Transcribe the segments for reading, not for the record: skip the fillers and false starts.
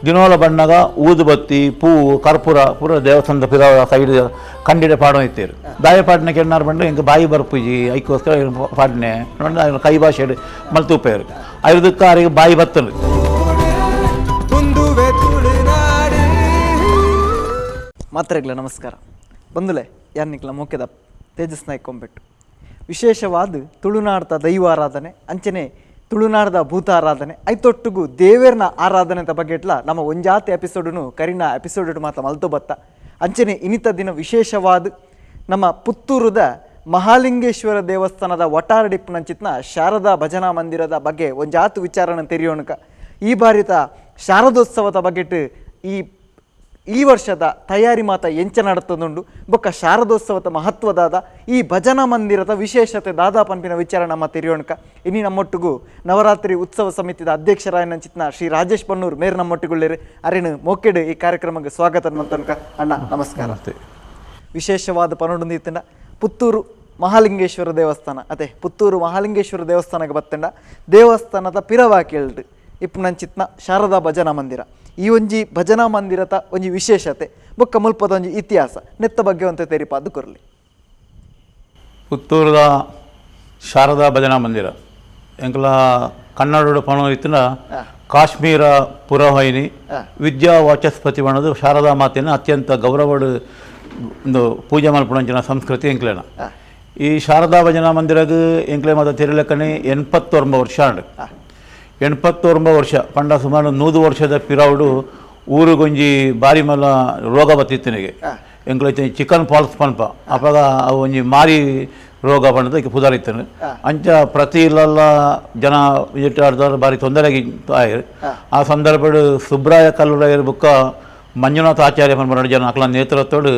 ದಿನೋಲ ಬಣ್ಣಗ ಊದುಬತ್ತಿ ಪೂವು ಕರ್ಪೂರ ಪೂರ ದೇವಸ್ಥಾನದ ಪಿರ ಸೈಡ್ ಕಂಡಿಡೆ ಪಾಡೋ ಇತ್ತೇರು ದಾಯ ಪಾಡ್ನೆ ಕೆಣ್ಣಾರು ಬಂದು ಹೆಂಗೆ ಬಾಯಿ ಬರ್ಪುಜಿ ಐಕೋಸ್ಕರ ಪಾಡ್ನೆ ನೋಡಿ ಕೈ ಭಾಷೆ ಮಲ್ತುಪ್ಪೇರು ಐದಕ್ಕೆ ಅವರಿಗೆ ಬಾಯಿ ಬತ್ತನು. ಮಾತ್ರೆಗ್ಲ ನಮಸ್ಕಾರ ಬಂದುಲೆ ಯಾರ್ನಿಕ್ಲ ಮುಖ್ಯದ ತೇಜಸ್ ನಾಯ್ಕ ಕೊಂಬೆಟ್ಟು ವಿಶೇಷವಾದ ತುಳುನಾಡದ ದೈವಾರಾಧನೆ ಅಂಚನೆ ತುಳುನಾಡದ ಭೂತ ಆರಾಧನೆ ಐತೊಟ್ಟಿಗೂ ದೇವೇರ್ನ ಆರಾಧನೆ ಅಂತ ಬಗ್ಗೆ ನಮ್ಮ ಒಂಜಾತಿ ಎಪಿಸೋಡನು ಕರಿನ ಎಪಿಸೋಡ್ ಮಾತ್ರ ಮಲ್ತು ಬತ್ತ ಅಂಚನೆ ಇನ್ನಿತ ದಿನ ವಿಶೇಷವಾದ ನಮ್ಮ ಪುತ್ತೂರದ ಮಹಾಲಿಂಗೇಶ್ವರ ದೇವಸ್ಥಾನದ ಒಟಾರಡಿಪ್ಪುನಂಚಿತ್ನ ಶಾರದಾ ಭಜನಾ ಮಂದಿರದ ಬಗ್ಗೆ ಒಂಜಾತು ವಿಚಾರನ ತೆರೆಯೋಣಕ ಈ ಬಾರಿತ ಶಾರದೋತ್ಸವದ ಬಗ್ಗೆ ಈ ವರ್ಷದ ತಯಾರಿ ಮಾತ ಎಂಚ ನಡತದುಂಡು ಬೊಕ್ಕ ಶಾರದೋತ್ಸವದ ಮಹತ್ವದಾದ ಈ ಭಜನಾ ಮಂದಿರದ ವಿಶೇಷತೆ ದಾದಾ ಪಂಪಿನ ವಿಚಾರ ನಮ್ಮ ತೆರೆಯೋಣಕ ಇನ್ನು ನಮ್ಮೊಟ್ಟಿಗೂ ನವರಾತ್ರಿ ಉತ್ಸವ ಸಮಿತಿದ ಅಧ್ಯಕ್ಷರಾಯನಂಚಿತ್ನ ಶ್ರೀ ರಾಜೇಶ್ ಬನ್ನೂರ್ ಮೇರ್ ನಮ್ಮೊಟ್ಟಿಗುಳ್ಳೇರಿ ಅರೇನು ಮೋಕೆಡ್ ಈ ಕಾರ್ಯಕ್ರಮಕ್ಕೆ ಸ್ವಾಗತ ಮಂತನಕ ಅಣ್ಣ ನಮಸ್ಕಾರ. ವಿಶೇಷವಾದ ಪನೊಂದಿತ್ತಂಡ ಪುತ್ತೂರು ಮಹಾಲಿಂಗೇಶ್ವರ ದೇವಸ್ಥಾನ ಅದೇ ಪುತ್ತೂರು ಮಹಾಲಿಂಗೇಶ್ವರ ದೇವಸ್ಥಾನಕ್ಕೆ ಬತ್ತಂಡ ದೇವಸ್ಥಾನದ ಪಿರವಾ ಕೇಳ್ದು ಇಪ್ಪುನಂಚಿತ್ನ ಶಾರದಾ ಭಜನಾ ಮಂದಿರ ಈ ಒಂಜಿ ಭಜನಾ ಮಂದಿರದ ಒಂಜಿ ವಿಶೇಷತೆ ಬೊಕ್ಕ ಮುಲ್ಪದ ಒಂಜಿ ಇತಿಹಾಸ ನೆತ್ತ ಬಗ್ಗೆ ಅಂತ ತೆರಿಪಾದು ಕೊರಲಿ. ಪುತ್ತೂರದ ಶಾರದಾ ಭಜನಾ ಮಂದಿರ ಎಂಕಲ ಕನ್ನಡ ಪಣ ಇತ್ತಿನ ಕಾಶ್ಮೀರ ಪುರವೈನಿ ವಿದ್ಯಾ ವಾಚಸ್ಪತಿ ಬಣ್ಣದು ಶಾರದಾ ಮಾತೆಯನ್ನು ಅತ್ಯಂತ ಗೌರವಡು ಒಂದು ಪೂಜೆ ಮಲ್ಪುಣಂಚಿನ ಸಂಸ್ಕೃತಿ ಎಂಕ್ಲೇನ ಈ ಶಾರದಾ ಭಜನಾ ಮಂದಿರಗೂ ಎಂಕ್ಲೆ ಮತ ತೆರಲೆಕ್ಕನೆ 89 ವರ್ಷ ಅಂಡು 89 ವರ್ಷ ಪಂಡ ಸುಮಾರು 100 ವರ್ಷದ ಪಿರಾವುಡು ಊರಿಗೊಂಜಿ ಬಾರಿ ಮಲ್ಲ ರೋಗ ಬತ್ತಿತ್ತನಿಗೆ ಎಂಕ್ಲೆ ಚಿಕನ್ ಪಾಲ್ಸ್ ಪನ್ಪ ಅಪಾಗ ಅವು ಒಂಜಿ ಮಾರಿ ರೋಗ ಪಂಡದ ಈಗ ಪುದಾರಿತ್ತನು ಅಂಚ ಪ್ರತಿ ಇಲ್ಲೆಲ್ಲ ಜನ ವಿಸಿಟ್ ಆಡ್ದವ್ರು ಬಾರಿ ತೊಂದರೆಗೆ ಆಯ್ರು ಆ ಸಂದರ್ಭಡು ಸುಬ್ರಾಯ ಕಲ್ಲುರಾಯರ್ ಬುಕ್ಕ ಮಂಜುನಾಥ ಆಚಾರ್ಯ ಪನ್ಪಡು ಜನ ಅಕ್ಲ ನೇತೃತ್ವಡು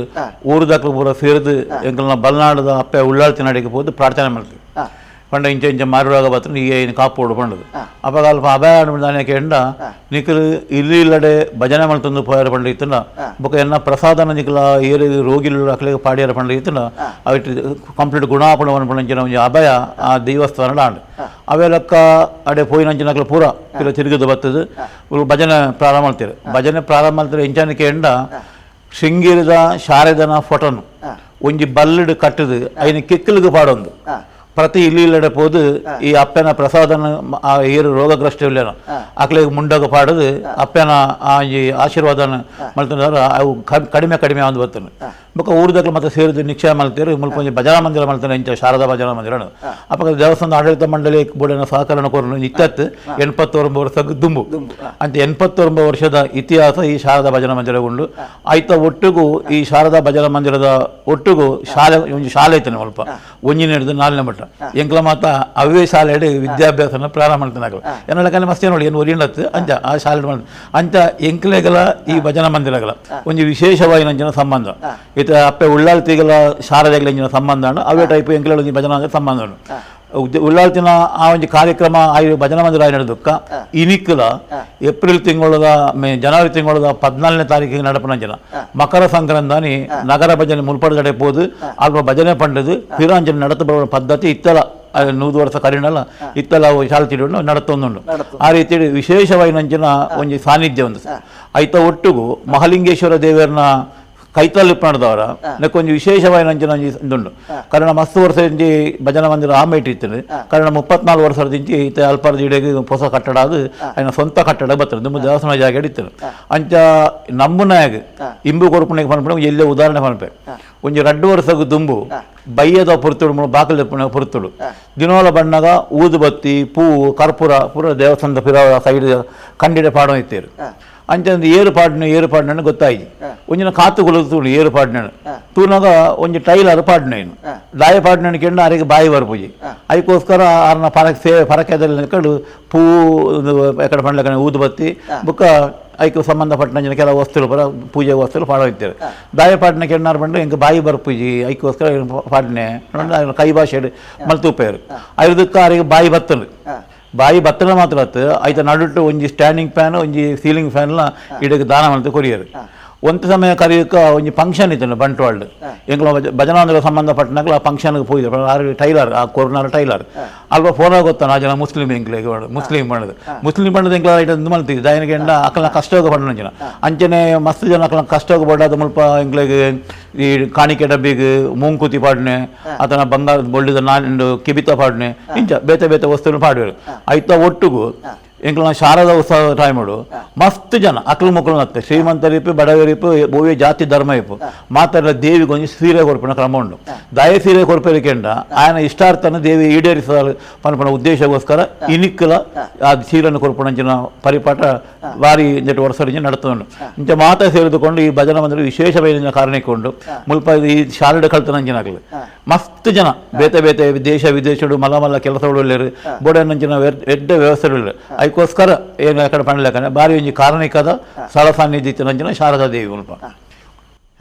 ಊರದಕ್ಲು ಪೂರ ಸೇರಿದು ಎಂಕಲ್ನ ಬಲ್ನಾಡದ ಅಪ್ಪೆ ಉಳ್ಳಾಳ್ತಿ ನಡಿಗೆ ಹೋದು ಪ್ರಾರ್ಥನೆ ಮಾಡ್ತೀವಿ ಪಂಡ ಇಂಚ ಇಂಚ ಮಾರುವಾಗ ಬತ್ತ ಈಗ ಏನು ಕಾಪೋಡು ಪಂಡದು ಅಪ್ಪ ಅಲ್ಪ ಅಭಯ ಆಡ್ದಾನೆ ಕೆಂಡ ನಿಖಲು ಇಲ್ಲಿ ಇಲ್ಲಡೆ ಭಜನೆ ಮಲ್ತಂದು ಪೋಯಾರ ಪಂಡ ಇತ್ತಂಡ ಬೊಕ್ಕ ಎನ್ನ ಪ್ರಸಾದನ ನಿಖಲ ಏರು ರೋಗಿಲು ಅಕ್ಲಿಗೆ ಪಾಡ್ಯಾರ ಪಂಡ ಇತ್ತಂಡ ಅವಿಟ್ಟು ಕಂಪ್ಲೀಟ್ ಗುಣಾಪಣವನ್ನು ಪಂಡಿನ ಒಂಜಿ ಅಭಯ ಆ ದೇವಸ್ಥಾನದ ಆಂಡು ಅವೆಲ್ಲಕ್ಕ ಅಡೆ ಪೋಯಿನಂಚಿನಕ್ಲ ಪೂರ ಪಿಲ್ಲ ತಿರುಗಿದು ಬತ್ತದು ಭಜನೆ ಪ್ರಾರಂಭ ಮಾಡ್ತಾರೆ ಭಜನೆ ಪ್ರಾರಂಭ ಮಾಡ್ತಾರೆ ಇಂಚಾನಿಕೆ ಎಂಡ ಶೃಂಗೇರಿದ ಶಾರದನ ಫೋಟೋನು ಒಂಜಿ ಬಲ್ಲಡು ಕಟ್ಟದು ಐನ ಕಿಕ್ಕಲಿಗೆ ಪಾಡೊಂದು ಪ್ರತಿ ಇಲ್ಲಿಲ್ಲಡೆ ಪೋದು ಈ ಅಪ್ಪನ ಪ್ರಸಾದನ ಏರು ರೋಗಗ್ರಸ್ತ ಇಲ್ಲೇನೋ ಅಕ್ಲಿಗೆ ಮುಂಡಾಗ ಪಾಡದು ಅಪ್ಪನ ಈ ಆಶೀರ್ವಾದನ ಮಲ್ತಂದ್ರೆ ಅವು ಕಡಿಮೆ ಕಡಿಮೆ ಅಂದು ಬರ್ತಾನೆ ಬೊಕ್ಕ ಊರದಕ್ಲು ಮತ್ತೆ ಸೇರಿದು ನಿಕ್ಷಯ ಮಲ್ತೀರು ಮುಲ್ಕೊಂಜಿ ಭಜನಾ ಮಂದಿರ ಮಲ್ತಾನೆ ಇಂಚ ಶಾರದಾ ಭಜನಾ ಮಂದಿರ ಅಪ್ಪ ದೇವಸ್ಥಾನದ ಆಡಳಿತ ಮಂಡಳಿ ಬೋರ್ಡಿನ ಸಹಕರಣ ಕೋರನು ಇತ್ತತ್ತು 89 ವರ್ಷಕ್ಕೆ ದುಂಬು ಅಂತ 89 ವರ್ಷದ ಇತಿಹಾಸ ಈ ಶಾರದಾ ಭಜನಾ ಮಂದಿರ ಉಂಡು ಆಯ್ತ ಒಟ್ಟಿಗೂ ಈ ಶಾರದಾ ಭಜನಾ ಮಂದಿರದ ಒಟ್ಟಿಗೂ ಶಾಲೆ ಒಂದು ಶಾಲೆ ಐತಾನೆ ಸ್ವಲ್ಪ ಒಂಜಿನ ಹಿಡಿದು 4ನೇ ಮಟ್ಟ ಎಂಕ್ಲ ಮಾತ ಅವೇ ಶಾಲೆ ವಿದ್ಯಾಭ್ಯಾಸನ ಪ್ರಾರಂಭ ಮಾಡ್ತಾನಾಗಲ್ಲ ಏನಕ್ಕೆ ಮಸ್ತೇ ನೋಡಿ ಏನು ಒರಿಯತ್ತು ಅಂಚ ಆ ಶಾಲೆ ಅಂಚ ಎಂಕ್ಲೆಗಳ ಈ ಭಜನಾ ಮಂದಿರಗಳ ಒಂದು ವಿಶೇಷವಾಗಿ ಸಂಬಂಧ ಇತ ಅಪ್ಪೆ ಉಳ್ಳಾಳ್ತಿಗಳ ಶಾರದೆಗಳ ಸಂಬಂಧ ಅವೇ ಟೈಪ್ ಎಂಕ್ಲ ಭಜನಾ ಸಂಬಂಧ ಉಳ್ಳಾಳ್ತಿನ ಆ ಒಂದು ಕಾರ್ಯಕ್ರಮ ಭಜನಾ ಮಂದಿರ ನಡೆದಕ್ಕ ಇನಿಕ್ಕಲ ಏಪ್ರಿಲ್ ತಿಂಗಳದ ಜನವರಿ ತಿಂಗಳದ 14ನೇ ತಾರೀಕಿಗೆ ನಡಪನ ಜನ ಮಕರ ಸಂಕ್ರಾಂತಿ ನಗರ ಭಜನೆ ಮುಲ್ಪಡಗಡೆ ಪೋದು ಅಲ್ಪ ಭಜನೆ ಪಂಡದು ಪಿರಾಂಜನೆ ನಡತ ಬರುವ ಪದ್ಧತಿ ಇತ್ತಲ 100 ವರ್ಷ ಕರಿನಲ್ಲ ಇತ್ತಲ ಶಾಲೆ ನಡತೊಂದುಂಡು ಆ ರೀತಿ ವಿಶೇಷವಾಗಿ ನಂಚಿನ ಒಂದು ಸಾನ್ನಿಧ್ಯ ಒಂದು ಐತ ಒಟ್ಟಿಗೂ ಮಹಾಲಿಂಗೇಶ್ವರ ದೇವರನ್ನ ಕೈತಲ್ಲಿಪ್ಪು ನಡೆದವರ ನೆಕ್ಕೊಂದು ವಿಶೇಷವಾಗಿ ನಂಚಿನ ಇಂದುಂಡು ಕಾರಣ ಮಸ್ತ್ ವರ್ಷ ಭಜನಾ ಮಂದಿರ ಆಮೇಟ್ ಇತ್ತು ಕಾರಣ 34 ವರ್ಷದಿಂಚಿ ಈತ ಅಲ್ಪರದ ಇಡೆಗೆ ಹೊಸ ಕಟ್ಟಡ ಅದು ఆయన ಸ್ವಂತ ಕಟ್ಟಡ ಬರ್ತದೆ ದುಂಬು ದೇವಸ್ಥಾನ ಜಾಗ ಇಡ್ತಾರೆ ಅಂಚ ನಮ್ಮನಾಗ ಇಂಬು ಕೊರ್ಪಣೆಗೆ ಪನ್ಪಣ ಎಲ್ಲೇ ಉದಾಹರಣೆ ಪನ್ಪೆ ಒಂಜಿ 2 ವರ್ಷಕ್ಕೆ ದುಂಬು ಬಯ್ಯದ ಪುರ್ತುಡು ಬಾಕಲ ಪುರ್ತುಡು ದಿನೋಲ ಬಣ್ಣಗ ಊದುಬತ್ತಿ ಪೂವು ಕರ್ಪೂರ ಪೂರ ದೇವಸ್ಥಾನದ ಪಿರ ಸೈಡ್ ಕಂಡಿಡೆ ಪಾಡೋ ಇತ್ತೇರು ಅಂಚಂದು ಏರುಪಾಡಿನ ಗೊತ್ತಾಯ್ತು ಒಂಜಿನ ಕಾತು ಕುಲುತ್ತುಡು ಏರುಪಾಡಿನ ತೂನಾಗ ಒಂಜಿ ಟೈಲರ್ ಪಾಡಿನೇನು ದಾಯ ಪಾಡಿನ ಕೆಂಡ ಅರೆಗೆ ಬಾಯಿ ಬರ್ಪುಜಿ ಅದಕ್ಕೋಸ್ಕರ ಆರ್ನ ಪರಕೆದಲ್ಲಿ ನಿಲ್ಕೊಂಡು ಪೂ ಎಕಡೆ ಪಂಡ್ಲಕ ಊದುಬತ್ತಿ ಬುಕ್ಕ ಅದಕ್ಕೆ ಸಂಬಂಧಪಟ್ಟ ಕೆಲವು ವಸ್ತುಗಳು ಬರ ಪೂಜೆ ವಸ್ತುಗಳು ಪಾಡೋಯ್ತಾರೆ ದಾಯ ಪಾಡಿನ ಕೆಣ್ಣಾರು ಬಂದು ಹೆಂಗೆ ಬಾಯಿ ಬರ್ಪುಜಿ ಅದಕ್ಕೋಸ್ಕರ ಪಾಡಿನೆ ಕೈ ಭಾಷೆ ಮಲ್ತುಪ್ಪೇರು ಅದಕ್ಕೆ ಅರೆಗೆ ಬಾಯಿ ಬತ್ತನು ಬಾಯಿ ಬತ್ತನ ಮಾತ್ರ ಆಯ್ತು ನಡುಟ್ಟು ಒಂಜಿ ಸ್ಟ್ಯಾಂಡಿಂಗ್ ಫ್ಯಾನ್ ಒಂಜಿ ಸೀಲಿಂಗ್ ಫ್ಯಾನ್ಲ ಇಡಕ್ಕೆ ದಾನ ಮಾಡ್ತಾ ಕೊರಿಯರು ಒಂದು ಸಮಯ ಕರೆಯೋಕೆ ಒಂದು ಫಂಕ್ಷನ್ ಇತ್ತು ಬಂಟ್ವಾಳ್ದು ಎಂಗ್ಲ ಭಜನಾಂದ್ರ ಸಂಬಂಧಪಟ್ಟನಾಗಲ ಆ ಫಂಕ್ಷನ್ಗೆ ಹೋಗಿದ್ರು ಆರು ಟೈಲರ್ ಆ ಕೊರೋನಾರ ಟೈಲರ್ ಅಲ್ಪ ಫೋನಾಗ ಗೊತ್ತಾನ ಆ ಜನ ಮುಸ್ಲಿಂ ಎಂಕ್ಲಿಗೆ ಮುಸ್ಲಿಂ ಬಣ್ಣದು ಮುಸ್ಲಿಂ ಬಣ್ಣದ ಎಂಕ್ಲ ಇದು ಮಲ್ತಿದ್ದು ದಯನಿಗೆ ಎಂಡ ಅಕ್ಕಲ ಕಷ್ಟೋಗ ಬಣ್ಣ ಜನ ಅಂಚನೆ ಮಸ್ತ್ ಜನ ಅಕ್ಕಲ ಕಷ್ಟೋಗ ಬಡ್ಡದು ಮುಲ್ಪ ಎಂಕ್ಲಿಗೆ ಈ ಕಾಣಿಕೆ ಡಬ್ಬಿಗೆ ಮೂಂಕುತಿ ಪಾಡ್ನೆ ಆತನ ಬಂಗಾರದ ಬೊಳ್ಳಿದ ನಾಂಡು ಕಿಬಿತ ಪಾಡ್ನೆ ಇಂಚ ಬೇತೆ ಬೇತೆ ವಸ್ತುಗಳು ಪಾಡ್ವೇರು ಆಯ್ತಾ ಒಟ್ಟಿಗೂ ಎಂಕ್ಲ ಶಾರದಾ ಉತ್ಸವ ಟೈಮಡು ಮಸ್ತ್ ಜನ ಅಕ್ಲು ಮಕ್ಕಳು ನತ್ತೆ ಶ್ರೀಮಂತರಿಪ್ಪು ಬಡವರಿಪ್ಪು ಓವೇ ಜಾತಿ ಧರ್ಮ ಇಪ್ಪು ಮಾತಾಡ ದೇವಿಗೆ ಒಂದು ಸೀರೆ ಕೊರ್ಪಿನ ಕ್ರಮ ಉಂಡು ದಯ ಸೀರೆ ಕೊರ್ಪರಿಕೆಂಡ ఆయన ಇಷ್ಟಾರ್ಥನ ದೇವಿ ಈಡೇರಿಸಲು ಪನ್ಪನ ಉದ್ದೇಶಗೋಸ್ಕರ ಇನಿಕ್ಕಲ ಆ ಸೀರೆಯನ್ನು ಕೊರ್ಪಣಂಚಿನ ಪರಿಪಾಠ ಭಾರಿ ಇಂಜಟ್ಟು ವರ್ಷ ನಡತುಂಡು ಇಂಚ ಮಾತ ಸೇರಿದುಕೊಂಡು ಈ ಭಜನಾ ಮಂದಿರ ವಿಶೇಷమైన ಕಾರಣಕ್ಕೊಂಡು ಮುಲ್ಪ ಈ ಶಾರಡ ಕಲ್ತನಂಚಿನಾಗಲಿ ಮಸ್ತ್ ಜನ ಬೇತೆ ಬೇತೆ ದೇಶ ವಿದೇಶಗಳು ಮಲ್ಲ ಮಲ್ಲ ಕೆಲಸಗಳು ಇಲ್ಲರು ಬೋಡನಂಚಿನ ಎಡ್ಡ ವ್ಯವಸ್ಥೆಗಳು ಅದಕ್ಕೋಸ್ಕರ ಏನು ಕಡೆ ಪಣಲೇಕಂದ್ರೆ ಭಾರಿ ಒಂಜಿ ಕಾರಣಿಕದ ಸ್ಥಳ ಸಾನ್ನಿಧ್ಯ ಇತ್ತಿನಂಚಿನ ಶಾರದಾ ದೇವಿ ಮುಲ್ಪ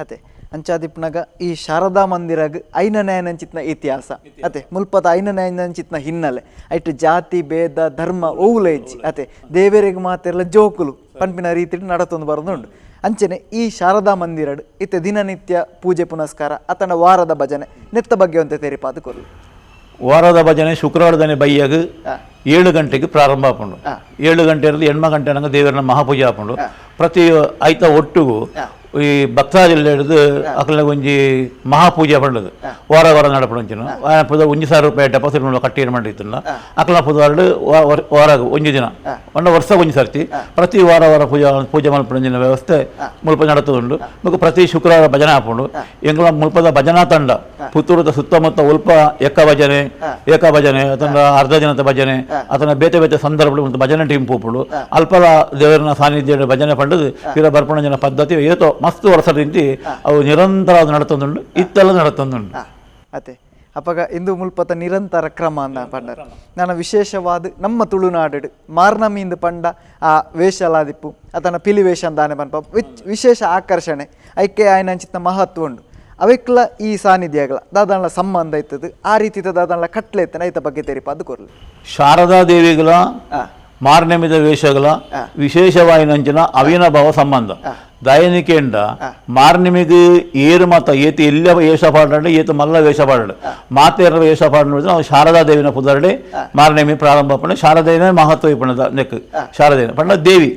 ಅತೆ ಅಂಚಾದಿಪ್ನಾಗ ಈ ಶಾರದಾ ಮಂದಿರಾಗ ಐನನಯನಂಚಿತ್ನ ಇತಿಹಾಸ ಅತೆ ಮುಲ್ಪದ ಐನನಯನಂಚಿತ್ನ ಹಿನ್ನೆಲೆ ಐಟು ಜಾತಿ ಭೇದ ಧರ್ಮ ಓವುಲ ಇಜ್ಜಿ ಅತೆ ದೇವರಿಗೆ ಮಾತೆಲ್ಲ ಜೋಕುಲು ಪಂಪಿನ ರೀತಿ ನಡತೊಂದು ಬರೋದುಂಡು ಅಂಚನೆ ಈ ಶಾರದಾ ಮಂದಿರಡ್ ಇತ್ತೆ ದಿನನಿತ್ಯ ಪೂಜೆ ಪುನಸ್ಕಾರ ಅತನ ವಾರದ ಭಜನೆ ನೆತ್ತ ಬಗ್ಗೆ ಅಂತ ತೆರಿಪಾದು ಕೊರ್ಲು ವಾರದ ಭಜನೆ ಶುಕ್ರವಾರದನೆ ಬೈಯಾಗ 7 ಗಂಟೆಗೆ ಪ್ರಾರಂಭ ಆಪುಂಡು 7 ಗಂಟೆ ಇರಲಿ 8 ಗಂಟೆ ನಂಗೆ ದೇವರನ್ನ ಮಹಾಪೂಜೆ ಆಪುಂಡು ಪ್ರತಿ ಐತ ಒಟ್ಟಿಗೂ ಈ ಭಕ್ತಾದಿಲ್ಲ ಹಿಡಿದು ಅಕ್ಕಲ ಒಂಜಿ ಮಹಾಪೂಜೆ ಪಂಡದು ವಾರ ವಾರ ನಡಪುಂಚಿನ ಪುದ 1,000 ರೂಪಾಯಿ ಡೆಪಾಸಿಟ್ ಕಟ್ಟಿ ಏನು ಮಾಡಿತ್ತಿಲ್ಲ ಅಕ್ಕಲ ಪುದಾರ್ಡು ವಾರ ಒಂಜಿ ದಿನ ವರ್ಷ ಒಂಜಿ ಸರ್ತಿ ಪ್ರತಿ ವಾರ ವಾರ ಪೂಜೆ ಮಲ್ಪುಂಜಿನ ವ್ಯವಸ್ಥೆ ಮುಲ್ಪ ನಡತುಂಡು ಮತ್ತು ಪ್ರತಿ ಶುಕ್ರವಾರ ಭಜನೆ ಹಾಕೊಂಡು ಎಂಗ್ಲ ಮುಲ್ಪದ ಭಜನಾ ತಂಡ ಪುತ್ತೂರದ ಸುತ್ತಮುತ್ತ ಉಲ್ಪ ಏಕ ಭಜನೆ ಅದನ್ನ ಅರ್ಧ ದಿನದ ಭಜನೆ ಅದನ್ನ ಬೇತೆ ಬೇತೆ ಸಂದರ್ಭಗಳು ಮತ್ತು ಭಜನೆ ಟೀಮ್ ಪೋಪುಡು ಅಲ್ಪಲ ದೇವರನ್ನ ಸಾನ್ನಿಧ್ಯ ಭಜನೆ ಪಂಡದು ತೀರ ಬರ್ಪಣ ಜನ ಪದ್ಧತಿ ಏತೋ ಮಸ್ತ್ ವರ್ಷ ರೀತಿ ಅವು ನಿರಂತರ ನಡತೊಂದುಂಡು ಇತ್ತೆಲ್ಲ ನಡತೊಂದುಂಡು ಅತೆ ಅಪ್ಪಗ ಇಂದು ಮುಲ್ಪತ ನಿರಂತರ ಕ್ರಮ ಅಂದ ಪಂಡರು ನಾನು ವಿಶೇಷವಾದ ನಮ್ಮ ತುಳುನಾಡು ಮಾರ್ನಮಿಂದ ಪಂಡ ಆ ವೇಷಲಾದಿಪ್ಪು ಅದನ್ನ ಪಿಲಿ ವೇಷ ಅಂದಾನೆ ಪನ್ಪ ವಿಶೇಷ ಆಕರ್ಷಣೆ ಐಕೆ ಆಯ್ನಂಚಿತ್ನ ಮಹತ್ವ ಉಂಡು ಅವಕ್ಲ ಈ ಸಾನ್ನಿಧ್ಯಗಳ ದಾದಾಳ ಸಂಬಂಧ ಇತ್ತದು ಆ ರೀತಿ ದಾದಾಳ ಕಟ್ಲೆ ಇತ್ತನ ಐತ ಬಗ್ಗೆ ತೆರಿಪಾದು ಕೊರ್ಲು ಶಾರದಾ ದೇವಿಗಳ ಮಾರ್ನಮಿದ ವೇಷಗಳ ವಿಶೇಷವಾಯಿನಂಚಿನ ಅವಿನಾಭಾವ ಸಂಬಂಧ ದಯನಿಕೆಂಡ ಮಾರ್ನಿಮಿಗೆ ಏರು ಮಾತ ಏತಿ ಎಲ್ಲ ವೇಷ ಪಾಡಂಡು ಏತು ಮಲ್ಲ ವೇಷ ಪಾಡಂಡು ಮಾತೇರ ವೇಷ ಪಾಡು ನಾವು ಶಾರದಾ ದೇವಿನ ಪುದರ್ಡೆ ಮಾರ್ನಿಮಿ ಪ್ರಾರಂಭ ಪಂಡ ಶಾರದೇನೇ ಮಹತ್ವ ಪಣ್ಣದ ನೆಕ್ ಶಾರದೇನ ಪಂಡ ದೇವಿ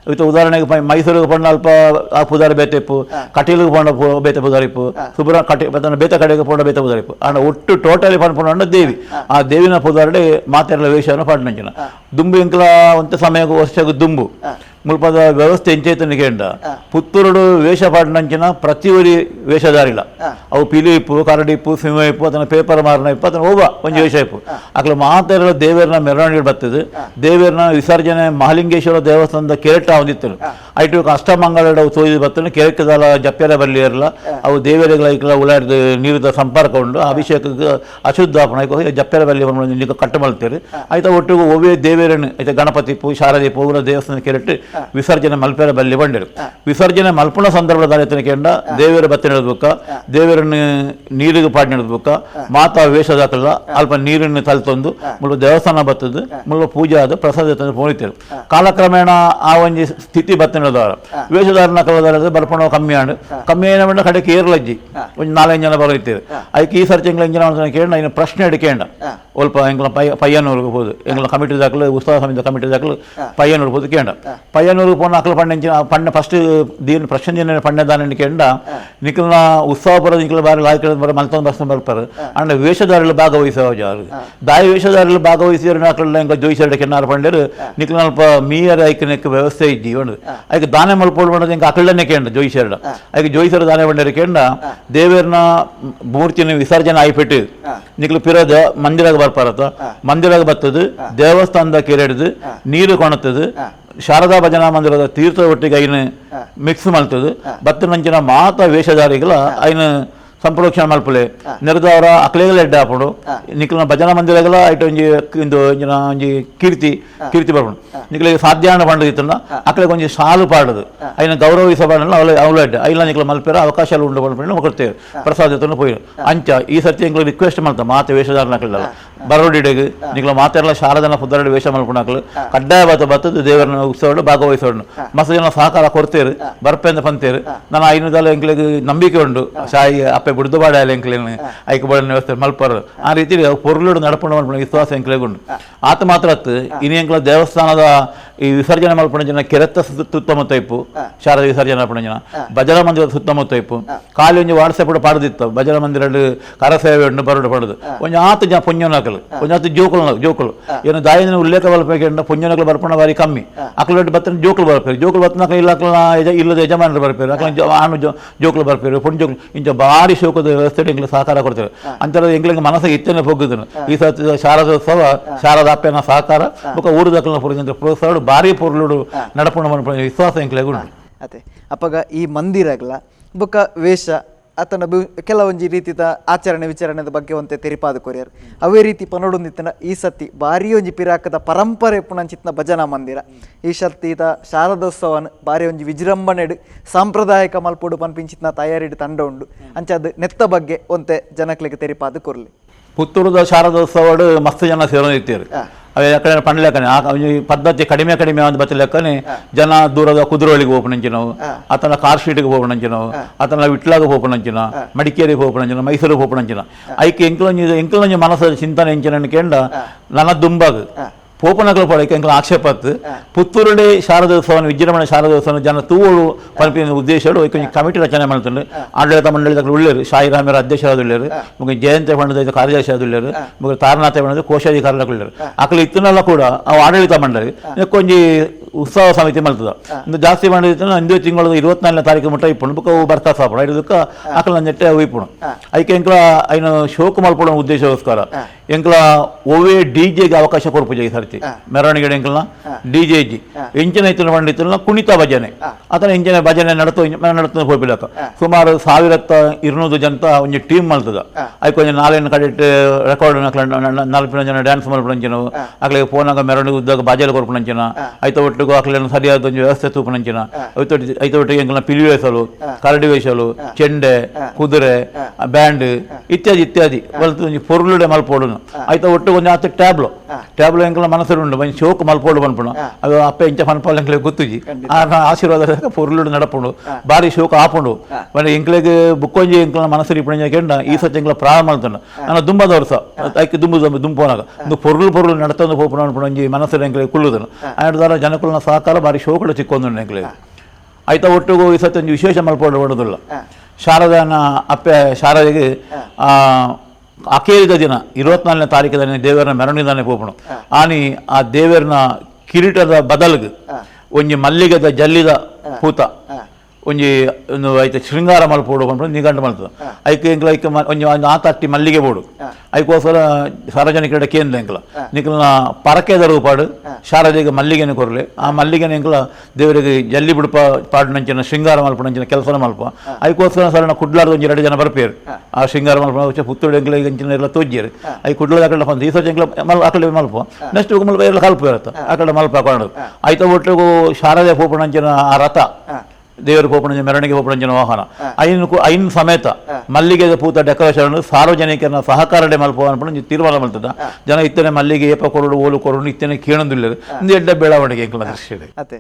ಇವತ್ತು ಉದಾಹರಣೆಗೆ ಮೈಸೂರಿಗೆ ಪಂಡ ಅಲ್ಪ ಆ ಪುದಾರ ಬೇತೆಪ್ಪು ಕಟೀಲಿಗೆ ಪಂಡ ಬೇತೆ ಪುದಾರಿಪ್ಪು ಸುಬ್ರ ಕಟಿ ಬೇತ ಕಡೆಗೆ ಪಂಡ ಬೇತೆ ಪುದಾರಿಪ್ಪು ಅಂಡ ಒಟ್ಟು ಟೋಟಲಿ ಪಂಡ ದೇವಿ ಆ ದೇವಿನ ಪುದಾರಡೆ ಮಾತೆರಲ ವೇಷವನ್ನು ಪಾಡಿನಂಚಿನ ದುಂಬು ಇಂಕಲ ಒಂತ ಸಮಯಕ್ಕೆ ವರ್ಷಕ್ಕೆ ದುಂಬು ಮುಲ್ಪದ ವ್ಯವಸ್ಥೆ ಎಂಚೇತನಿಗೆಂಡ ಪುತ್ತೂರುಡು ವೇಷ ಪಾಡಿನಂಚಿನ ಪ್ರತಿ ಒರಿ ವೇಷಧಾರಿಲ ಅವು ಪಿಲಿ ಇಪ್ಪು ಕರಡಿ ಇಪ್ಪು ಸಿಂಹ ಇಪ್ಪು ಅದನ್ನ ಪೇಪರ್ ಮಾರನ ಇಪ್ಪು ಅದನ್ನ ಹೋಗ ಒಂದು ವೇಷ ಇಪ್ಪು ಅಕ್ಲ ಮಾತೆರಲ ದೇವರನ್ನ ಮೆರವಣಿಗೆ ಬರ್ತದೆ ದೇವರನ್ನ ವಿಸರ್ಜನೆ ಮಹಾಲಿಂಗೇಶ್ವರ ದೇವಸ್ಥಾನದ ಕೆರೆಟ ಹೊಂದಿತ್ತರು ಐಟು ಅಷ್ಟಮಂಗಳ ತೋಯ್ದು ಬರ್ತದೆ ಕೆರೆಕದಲ ಜಪ್ಪೆರ ಬಲ್ಲಿ ಇರಲ್ಲ ಅವು ದೇವರಿಗಳ ಉಲಾಡ್ದು ನೀರಿದ ಸಂಪರ್ಕ ಉಂಡು ಅಭಿಷೇಕಕ್ಕೆ ಅಶುದ್ಧಾಪನ ಜಪ್ಪೆರ ಬಲ್ಲಿ ಕಟ್ಟು ಮಲ್ತೇರು ಆಯ್ತಾ ಒಟ್ಟಿಗೆ ಒವ್ವೇ ದೇವರನ್ನು ಆಯ್ತಾ ಗಣಪತಿ ಪೂ ಶಾರದಿ ಪೂರ ದೇವಸ್ಥಾನ ಕೆರೆಟ್ಟು ವಿಸರ್ಜನೆ ಮಲ್ಪೆರ ಬಲ್ಲಿ ಬಂದಿರು ವಿಸರ್ಜನೆ ಮಲ್ಪುಣ ಸಂದರ್ಭದ ಕೆಂಡ ದೇವರ ಬತ್ತೆ ನಡೆದ್ಬೇಕ ದೇವರನ್ನು ನೀರಿಗೆ ಪಾಡಿ ನಡೆದ್ಬೇಕ ಮಾತಾ ವೇಷದಾಕಲ್ಲ ಅಲ್ಪ ನೀರನ್ನು ತಲ್ತೊಂದು ಮುಳ್ಳು ದೇವಸ್ಥಾನ ಬತ್ತದು ಮುಳ್ಳು ಪೂಜೆ ಆದ ಪ್ರಸಾದ ಪೋಣಿತೇರು ಕಾಲಕ್ರಮೇಣ ಆ ಒಂದು ಸ್ಥಿತಿ ಬತ್ತೆ ನಡೆದವರ ವೇಷಧಾರಣ ಕಲದ ಬರ್ಪಣ ಕಮ್ಮಿ ಏನ ಕಡೆಗೆ ಏರ್ಲಜ್ಜಿ ಒಂದು 4-5 ಜನ ಬರೋಯ್ತೇವೆ ಅದಕ್ಕೆ ಈ ಸರ್ತಿ ಎಂಗ್ಲ ಎಂಜಿನ ಕೇಳ ಇನ್ನು ಪ್ರಶ್ನೆ ಹಿಡಿಕೇಂಡ ಸ್ವಲ್ಪ ಎಂಗ್ಲ ಪಯ್ಯನೂರಿಗೆ ಹೋದು ಎಂಗ್ಲ ಕಮಿಟಿ ದಾಖಲು ಉತ್ಸವ ಸಮಿತಿ ಕಮಿಟಿ ದಾಖಲು ಪಯ್ಯನೂರಿಗೆ ಹೋದು ಕೇಂಡ ಪಯ್ಯನೂರಿಗೆ ಪೋನ ಅಕ್ಕಲು ಪಣ್ಣ ಫಸ್ಟ್ ದೀನ್ ಪ್ರಶ್ನೆ ಪಣ್ಣದಾನ ಕೇಂಡ ನಿಖಲ್ನ ಉತ್ಸವ ಬರೋದು ನಿಖಲ್ ಬಾರಿ ಲಾಯ್ಕ ಬರ ಮಲ್ತೊಂದು ಬರ್ಸ್ಕೊಂಡು ಬರ್ತಾರೆ ಅಂಡ್ ವೇಷಧಾರಿಗಳು ಭಾಗವಹಿಸೋ ಜಾರು ದಾಯ ವೇಷಧಾರಿಗಳು ಭಾಗವಹಿಸಿದ್ರೆ ಅಕ್ಕಳ ಎಂಗ ಜೋಯಿಸರ್ಡೆ ಕೆನ್ನಾರು ಪಂಡರು ನಿಖಲ್ ಅಲ್ಪ ಮೀಯರ ಐಕನಕ್ಕೆ ವ್ಯವಸ್ಥೆ ಇದ್ದಿ ಒಂದು ಅದಕ್ಕೆ ದಾನೆ ಮಲ್ಪೋಡು ಮಾಡೋದು ಎಂಗ ಅಕ್ಕಳನ್ನೇ ಕೇಂಡ ಜೋಯಿಸರ್ಡ ಅದಕ್ಕೆ ಜೋಯಿಸರ ದಾನೆ ಪಂಡರು ಕೇಂಡ ದೇವರನ್ನ ಮೂರ್ತಿನ ವಿಸರ್ಜನೆ ಆಯ್ಬಿಟ್ಟು ನಿಖಲು ಪಿರೋದ ಮಂದಿರಾಗ ಬರ್ಪಾರತ್ತ ಮಂದಿರಾಗ ಬರ್ತದು ದೇವಸ್ಥಾನದ ಕೆರೆಡ್ದು ನೀರು ಕೊಣತದು ಶಾರದಾ ಭಜನಾ ಮಂದಿರದ ತೀರ್ಥ ಒಟ್ಟಿಗೆ ಐನು ಮಿಕ್ಸ್ ಮಲ್ತದು ಬತ್ತ ನಂಚಿನ ಮಾತ ವೇಷಧಾರಿಗಳ ಐನು ಸಂಪ್ರೋಕ್ಷಣ ಮಲ್ಪಲೆ ನೆರೆದವರ ಅಕ್ಲೆಗಳ ಎಡ್ಡ ಹಾಕೊಂಡು ನಿಖಲ್ನ ಭಜನಾ ಮಂದಿರಗಳ ಐಟ ಒಂಜಿ ಕೀರ್ತಿ ಬರ್ಕೊಂಡು ನಿಖಲಿಗೆ ಸಾಧ್ಯಾನ ಪಂಡದಿತ್ತಲ್ಲ ಅಕ್ಲೆಗೆ ಒಂಜಿ ಶಾಲು ಪಾಡದು ಐನ ಗೌರವಿಸಬಾರಲ್ಲ ಅವಳ ಎಡ್ಡ ಐಲ ನಿಖಲ ಮಲ್ಪೇರ ಅವಕಾಶಗಳು ಉಂಡು ಬಂದ್ಬಿಟ್ಟು ಕೊಡ್ತೇವೆ ಪ್ರಸಾದತನ್ನು ಪೋಯಿ ಅಂಚ ಈ ಸರ್ತಿ ಎಂಗ್ಲ ರಿಕ್ವೆಸ್ಟ್ ಮಾಡ್ತಾ ಮಾತ ವೇಷಧಾರಣ ಹಾಕಲಿಲ್ಲ ಬರೋಡಿಡೆಗೆ ನಿಕ್ಲ ಮಾತೆಲ್ಲ ಶಾರದನ ಪುದರಡಿ ವೇಷ ಮಲ್ಪುಣಕ್ಲು ಕಡ್ಡಾಯ ಬತ್ತದು ದೇವರನ್ನ ಉತ್ಸವ ಭಾಗವಹಿಸೋಡು ಮಸ್ತ್ ಜನ ಸಹಕಾರ ಕೊಡ್ತೇರು ಬರ್ಪೆಂದ ಪಂತೇರು ನಾನು ಐನೂದಲ್ಲ ಎಂಕ್ಲಿಗೆ ನಂಬಿಕೆ ಉಂಡು ಶಾಯಿ ಅಪ್ಪೆ ಬಿಡ್ದು ಬಾಡ ಎಂಕ್ಲೇನು ಐಕ್ ಬಡ ವ್ಯವಸ್ಥೆ ಮಲ್ಪರು ಆ ರೀತಿ ಪೊರ್ಲುಡು ನಡಪುಂಡು ಮಲ್ಪುಣ ವಿಶ್ವಾಸ ಎಂಕ್ಲಿಗೆ ಉಂಡು ಆತ ಮಾತ್ರ ಇನಿ ಎಂಕ್ಲ ದೇವಸ್ಥಾನದ ಈ ವಿಸರ್ಜನೆ ಮಲ್ಪುಣ ಜನ ಕೆರೆತ್ತ ಸುತ್ತಮುತ್ತ ಇಪ್ಪು ಶಾರದ ವಿಸರ್ಜನೆ ಮಲ್ಪುಣ ಜನ ಭಜನ ಮಂದಿರದ ಸುತ್ತಮುತ್ತ ಇಪ್ಪು ಖಾಲಿ ಒಂಜಿ ವಾಟ್ಸಪ್ ಪಾಡ್ದಿತ್ತು ಭಜನ ಮಂದಿರ ಕರಸೇವೆ ಉಂಡು ಬರೋಡು ಪಡೆದು ಒಂಜಿ ಆತು ಜನ ಪುಣ್ಯನಕಲು ಒಂಜಿ ಆತು ಜೋಕುಲು ಏನು ದಾಯಿನ ಉಲ್ಲೇಖ ಬಲ್ಪೇಕೆ ಪುಣ್ಯನಕಲು ಬರ್ಪಣ ಬಾರಿ ಕಮ್ಮಿ ಅಕ್ಲು ಬತ್ತ ಜೋಕುಲು ಬರ್ಪೇರು ಜೋಕುಲು ಬತ್ತನಕ ಇಲ್ಲದ ಯಜಮಾನರು ಬರ್ಪೇರು ಅಕ್ಲ ಆನು ಜೋಕುಲು ಬರ್ಪೇರು ಪುಣ್ಯ ಜೋಕುಲು ಇಂಚ ಭಾರಿ ಶೋಕದ ವ್ಯವಸ್ಥೆ ಎಂಗ್ಲಿಗೆ ಸಹಕಾರ ಕೊಡ್ತೇವೆ ಅಂತರ ಎಂಗ್ಲಿಗೆ ಮನಸ್ಸಿಗೆ ಇತ್ತನೆ ಹೋಗಿದ್ದನು ಈ ಸತಿ ಶಾರದೋತ್ಸವ ಶಾರದ ಅಪ್ಪನ ಸಹಕಾರ ಬೊಕ ಊರುದಕ್ಕಲ ಪುರಂಜಂತ್ರ ಪ್ರೋತ್ಸಾಹ ಭಾರಿ ಪೊರ್ಲುಡು ನಡಪುಣ ವಿಶ್ವಾಸ ಎಂಕ್ಲೆಗ್ ಉಂಟು ಅದೇ ಅಪ್ಪಗ ಈ ಮಂದಿರಗಳ ಬೊಕ ವೇಷ ಆತನ ಕೆಲವೊಂಜಿ ರೀತಿದ ಆಚರಣೆ ವಿಚಾರಣೆದ ಬಗ್ಗೆ ಒಂತೆ ತೆರಿಪಾದ ಕೊರಿಯರ್ ಅವೇ ರೀತಿ ಪನೋಡೊಂದಿತ್ತನ ಈ ಸತಿ ಭಾರಿ ಒಂಜಿ ಪಿರಾಕದ ಪರಂಪರೆ ಪುಣಂಚಿತ್ನ ಭಜನಾ ಮಂದಿರ ಈ ಸತಿದ ಶಾರದೋತ್ಸವನ ಭಾರಿ ಒಂಜಿ ವಿಜೃಂಭಣೆಡು ಸಾಂಪ್ರದಾಯಿಕ ಮಲ್ಪೋಡು ಪನ್ಪಿಂಚಿತ್ನ ತಯಾರಿಡು ತಂಡ ಉಂಡು ಅಂಚದ ನೆತ್ತ ಬಗ್ಗೆ ಒಂತೆ ಜನಕ್ಲೆಗೆ ತೆರಿಪಾದ ಕೊರ್ಲಿ ಪುತ್ತೂರದ ಶಾರದೋತ್ಸವಡು ಮಸ್ತ್ ಜನ ಸೇರೋದಿತ್ತೀರು ಅವೆ ಯಾಕಂದ್ರೆ ಪಂಡ್ಲೆಕ್ಕನೆ ಪದ್ಧತಿ ಕಡಿಮೆ ಆದ ಬತ್ತಲೆಕ್ಕನೆ ಜನ ದೂರದ ಕುದುರೋಳಿಗೆ ಹೋಗ್ಪಣಂಚಿನವು ಆತನ ಕಾರ್ ಶೀಟಿಗೆ ಹೋಗ್ಪಣಂಚಿನವು ಆತನ ವಿಟ್ಲಾಗ ಹೋಗ್ಪಣಂಚಿನ ಮಡಿಕೇರಿಗೆ ಹೋಗ್ಪಣಂಚಿನ ಮೈಸೂರಿಗೆ ಹೋಗ್ಪಣಂಚಿನ ಐಕೆ ಎಂಕ್ಲೊಂಜಿ ಮನಸ್ಸು ಚಿಂತನೆ ಎಂಚಿನ ಕೇಂಡ ನನ್ನ ದುಂಬಾಗ ಪೋಪನಗಳು ಪಡಕ್ಕೆ ಎಂಕಲ ಆಕ್ಷೇಪತ್ತು ಪುತ್ತೂರುಡೆ ಶಾರದೋತ್ಸವ ವಿಜೃಂಭಣೆ ಶಾರದೋತ್ಸವ ಜನ ತೂವಳು ಪಂಪಿನ ಉದ್ದೇಶಗಳು ಕೊಂಚ ಕಮಿಟಿ ರಚನೆ ಮಾಡ್ತಾರೆ ಆಡಳಿತ ಮಂಡಳಿ ಉಳ್ಳೇರು ಶಾಯಿ ರಾಮರ ಅಧ್ಯಕ್ಷರಾದುಳ್ಳೇರು ಮುಗ ಜಯಂತಿ ಬಣ್ಣದ ಕಾರ್ಯದರ್ಶಿಯಾದುಳ್ಳೇರು ಮುಗ ತಾರನಾಥ ಬಣ್ಣದ ಕೋಶಾಧಿಕಾರಿಗಳು ಅಕಲು ಇತ್ತನೆಲ್ಲ ಕೂಡ ಅವು ಆಡಳಿತ ಮಂಡಳಿ ಕೊಂಚಿ ಉತ್ಸವ ಸಮಿತಿ ಮಲ್ತದ ಒಂದು ಜಾಸ್ತಿ ಮಾಡಿದ ಇಂದು ತಿಂಗಳ 24ನೇ ತಾರೀಕು ಮುಟ್ಟ ಇಪ್ಪುಣು ಬುಕ್ಕ ಬರ್ತಾ ಸಾಪಣ ಇದಕ್ಕೆ ಅಕಲ ನೆಟ್ಟೆ ಉಯ್ಪುಣು ಐಕೆ ಎಂಕಲ ಐನು ಶೋಕ ಮಲ್ಪಡ ಉದ್ದೇಶಕ್ಕೋಸ್ಕರ ಎಂಕಲ ಓವೇ ಡಿಜೆಗೆ ಅವಕಾಶ ಕೊಡ್ಪುಜ ಈ ಸರ್ತಿ ಮೆರವಣಿಗೆ ಎಂಕಲ್ನ ಡಿಜೆಜಿ ಎಂಚಿನ ಇತ್ತು ಮಾಡಿತ್ತು ಕುಣಿತ ಭಜನೆ ಆತನ ಎಂಚಿನ ಭಜನೆ ನಡತ ಹೋಗ್ಬಿಡಕ ಸುಮಾರು 1200 ಜನತ ಒಂದು ಟೀಮ್ ಮಲ್ತದ ಐಕ್ ಒಂದು 4 ಕಡೆ ರೆಕಾರ್ಡ್ 4 ಜನ ಡ್ಯಾನ್ಸ್ ಮಲ್ಪಣಂಚಿನವು ಅಕ್ಲಿಗೆ ಫೋನಾಗ ಮೆರವಣಿಗೆ ಉದ್ದಾಗ ಬಾಜೆಲ್ ಕೊರ್ಪಣಂಚಿನ ಐತ ಒಟ್ಟಿಗೂ ಅಕ್ಲೇನು ಸರಿಯಾದ ಒಂದು ವ್ಯವಸ್ಥೆ ತೂಪಣಂಚಿನ ಐತ ಒಟ್ಟಿಗೆ ಎಂಕಲ್ನ ಪಿಲಿ ವೇಸಲು ಕರಡಿ ವೇಸಲು ಚೆಂಡೆ ಕುದುರೆ ಬ್ಯಾಂಡ್ ಇತ್ಯಾದಿ ಒಂದು ಪೊರ್ಲುಡೆ ಮಲ್ಪೋಡು ಐತ ಒಟ್ಟಿಗೆ ಒಂದು ಆತ ಟ್ಯಾಬ್ಲೋ ಎಂಕಲ ಮನಸ್ಸರುಂಡು ಒಂದು ಶೋಕ್ ಮಲ್ಪೋಡು ಪನ್ಪುಣ ಅದು ಅಪ್ಪ ಇಂಚ ಪನ್ಪಾಲ್ ಎಂಕ್ಲೆಗೆ ಗೊತ್ತುಜಿ ಆಶೀರ್ವಾದ ಪೊರ್ಲುಡು ನಡಪುಂಡು ಭಾರಿ ಶೋಕ ಆಪುಂಡು ಬಟ್ ಎಂಕ್ಲೆಗೆ ಬುಕ್ಕೊಂಜಿ ಎಂಕ್ಲ ಮನಸ್ಸರಿ ಇಪ್ಪಣ ಕೆಂಡ ಈ ಸತಿ ಎಂಕ್ಲ ಪ್ರಾರಂಭ ಮಾಡ್ತಾನೆ ನಾನು ದುಂಬದ ವರ್ಷ ಐಕೆ ದುಂಬೋನಾಗ ಒಂದು ಪೊರ್ಲು ನಡತಂದು ಹೋಪುಣ ಅನ್ಪುಣ ಒಂಜಿ ಮನಸ್ಸರು ಎಂಕ್ಲೆಗೆ ಕುಳ್ಳುದನು ಆಯ್ತಾರ ಜನಕುಲನ ಸಹಕಾರ ಭಾರಿ ಶೋಕಡು ಚಿಕ್ಕೊಂದು ಎಂಕ್ಲೆಗೆ ಆಯ್ತಾ ಒಟ್ಟಿಗೂ ಈ ಸತಿ ಒಂದು ವಿಶೇಷ ಮಲ್ಪೋಡು ಹೊಡೋದಿಲ್ಲ ಶಾರದನ ಅಪ್ಪೆ ಶಾರದೆಗೆ ಅಕೇರಿದ ದಿನ 24ನೇ ತಾರೀಕು ದೇವರನ್ನ ಮೆರವಣಿಗೆ ಹೋಪುಣು ಆನಿ ಆ ದೇವರನ ಕಿರೀಟದ ಬದಲಿಗೆ ಒಂಜಿ ಮಲ್ಲಿಗೆದ ಜಲ್ಲಿದ ಪೂತ ಒಂಜಿ ಒಂದು ಐತೆ ಶೃಂಗಾರ ಮಲ್ಪೋಡು ಬಂದ್ಬಿಟ್ಟು ನಿಗಂಡು ಮಲ್ತದ ಐಕೆ ಎಂಕ್ಲ ಐಕೆ ಒಂಜಿ ಆತಟ್ಟಿ ಮಲ್ಲಿಗೆ ಬೋಡು ಐಕೋಸ್ಕರ ಸಾರ್ವಜನಿಕರ ಕೇಂದ್ರ ಎಂಕ್ಲ ನಿಕ್ಲನ ಪರಕೆದ ರೂಪಾಡು ಶಾರದೆಗೆ ಮಲ್ಲಿಗೆನ ಕೊರಲೆ ಆ ಮಲ್ಲಿಗೆನ ಎಂಕ್ಲ ದೇವರಿಗೆ ಜಲ್ಲಿ ಬಿಡುಪ ಪಾಡಿನಂಚಿನ ಶೃಂಗಾರ ಮಲ್ಪನಂಚಿನ ಕೆಲಸ ಮಲ್ಪ ಐಕೋಸ್ಕರ ಸರಣ ಕುಡ್ಲಾರ್ದ ಒಂಜಿ 2 ಜನ ಬರ್ಪೇರು ಆ ಶೃಂಗಾರ ಮಲ್ಪ ಪುತ್ತೂರು ಎಂಕ್ಲ ಇಂಚಿನ ಎಲ್ಲ ತೋಜ್ಜೇರು ಐ ಕುಡ್ಲದ ಆಕಡೆ ಬಂದು ಈ ಸತಿ ಎಂಕ್ಲ ಆಕಡೆ ಮಲ್ಪ ನೆಕ್ಸ್ಟ್ ಮಲ್ಪ ಎಲ್ಲ ಕಲ್ಪ ಇರುತ್ತೆ ಆ ಕಡೆ ಮಲ್ಪ ಹಾಕೊಂಡು ಆಯ್ತ ಒಟ್ಟಿಗೂ ಶಾರದೆ ಪೋಪಣಂಚಿನ ಆ ರಥ ದೇವರು ಪೋಪಣಂಜ ಮೆರವಣಿಗೆ ಪೋಪಣಂಜನ ವಾಹನ ಐನ್ ಸಮೇತ ಮಲ್ಲಿಗೆ ಪೂತ ಡೆಕೋರೇಷನ್ ಸಾರ್ವಜನಿಕರನ್ನ ಸಹಕಾರಡೆ ಮಲ್ಪ ಅನ್ಪಣ ತೀರ್ಮಾನ ಮಾಡ್ತದ ಜನ ಇತ್ತನೆ ಮಲ್ಲಿಗೆ ಏಪ ಕೊರಡು ಓಲು ಕೊರಡು ಇತ್ತನೆ ಕೇಳಂದಿಲ್ಲ ಎಡ್ಡ ಬೆಳವಣಿಗೆ ಎಂಕಲ ದೃಶ್ಯ ಅತೆ